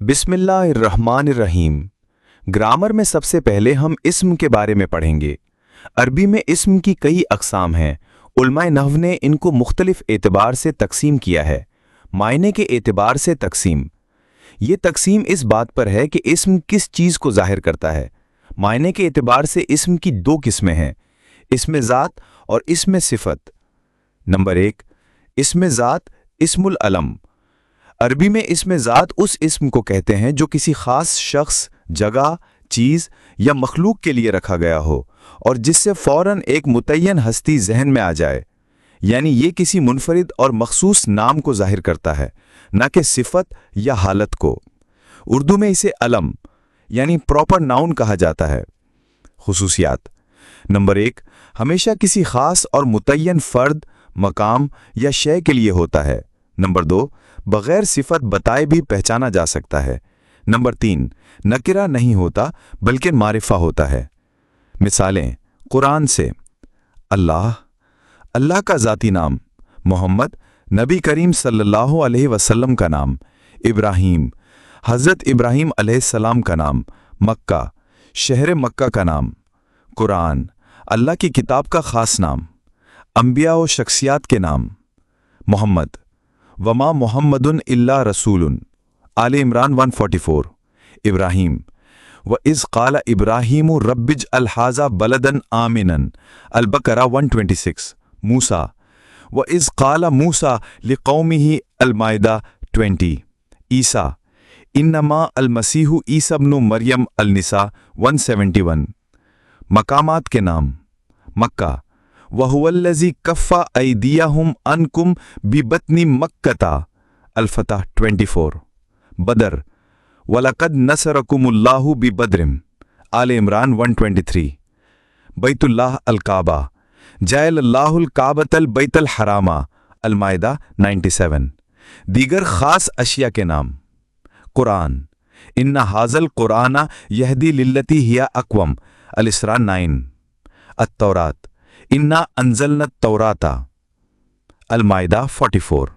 बिस्मिल्लाहिर्रहमानिर्रहीम। ग्रामर में सबसे पहले हम इस्म के बारे में पढ़ेंगे। अरबी में इस्म की कई अक़साम हैं। उलमाए नहव ने इनको मुख्तलिफ एतबार से तकसीम किया है। मायने के एतबार से तकसीम, ये तकसीम इस बात पर है कि इस्म किस चीज़ को ज़ाहिर करता है। मायने के एतबार से इस्म की दो किस्में हैं, इस्म ज़ात और इस्म सिफ़त। नंबर 1, इस्म ज़ात, इस्मुल अलम। अरबी में इस्म ज़ात उस इस्म को कहते हैं जो किसी ख़ास शख्स, जगह, चीज़ या मखलूक के लिए रखा गया हो और जिससे फ़ौरन एक मुतय्यन हस्ती जहन में आ जाए। यानी ये किसी मुनफरिद और मखसूस नाम को ज़ाहिर करता है, न कि सिफ़त या हालत को। उर्दू में इसे अलम यानी प्रॉपर नाउन कहा जाता है। खुसूसियात। नंबर 1, हमेशा किसी ख़ास और मुतय्यन फ़र्द, मकाम या शय के लिए होता है। नंबर 2, बग़ैर सिफ़त बताए भी पहचाना जा सकता है। नंबर 3, नकिरा नहीं होता बल्कि मारिफा होता है। मिसालें कुरान से: अल्लाह, अल्लाह का ज़ाती नाम। मोहम्मद, नबी करीम सल्लल्लाहु अलैहि वसल्लम का नाम। इब्राहीम, हज़रत इब्राहीम अलैहिस्सलाम का नाम। मक्का, शहर मक्का का नाम। कुरान, अल्लाह की किताब का ख़ास नाम। अंबिया व शख्सियात के नाम। मोहम्मद, वमा मुहम्मदुन इल्ला रसूलुन। आले इमरान 144। इब्राहीम, व इज़ क़ाला इब्राहीमु रब्बिज अलहाज़ा बलदन आमिनन। अल-बक़रा 126। मूसा, व इज़ क़ाला मूसा लिक़ौमिही। अल-माइदा 20। ईसा, इन्नमा अल-मसीहु ईसा इब्नु मरियम। अल-निसा 171। मकामात के नाम। मक्का, वहुवल्लज़ी कफ़्फ़ा अयदियहुम अन्कुम बिबत्नि मक्कता। अल-फ़तह 24। बदर, वलक़द नसरकुमुल्लाहु बिबद्रिम। आले इमरान 123। बैतुल्लाह अल-काबा, जायलल्लाहुल काबतल बैतल हरामा। अल-माइदा 97। दीगर ख़ास अशिया के नाम। कुरान, इन्ना हाज़ल कुराना यहदी लिल्लती हिया अक़वम। अल-इसरा 9। अत-तौरात, इन्ना अंज़लना तौराता। अल-माइदा 44।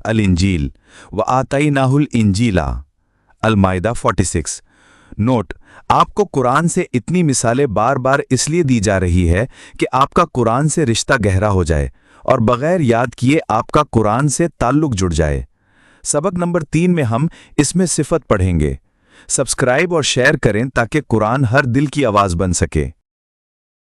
अल-इंजील, व आतैनाहुल इंजीला। अल-माइदा 46। नोट: आपको कुरान से इतनी मिसालें बार बार इसलिए दी जा रही है कि आपका कुरान से रिश्ता गहरा हो जाए और बग़ैर याद किए आपका कुरान से ताल्लुक़ जुड़ जाए। सबक नंबर 3 में हम इसमें सिफ़त पढ़ेंगे। सब्सक्राइब और शेयर करें ताकि कुरान हर दिल की आवाज़ बन सके।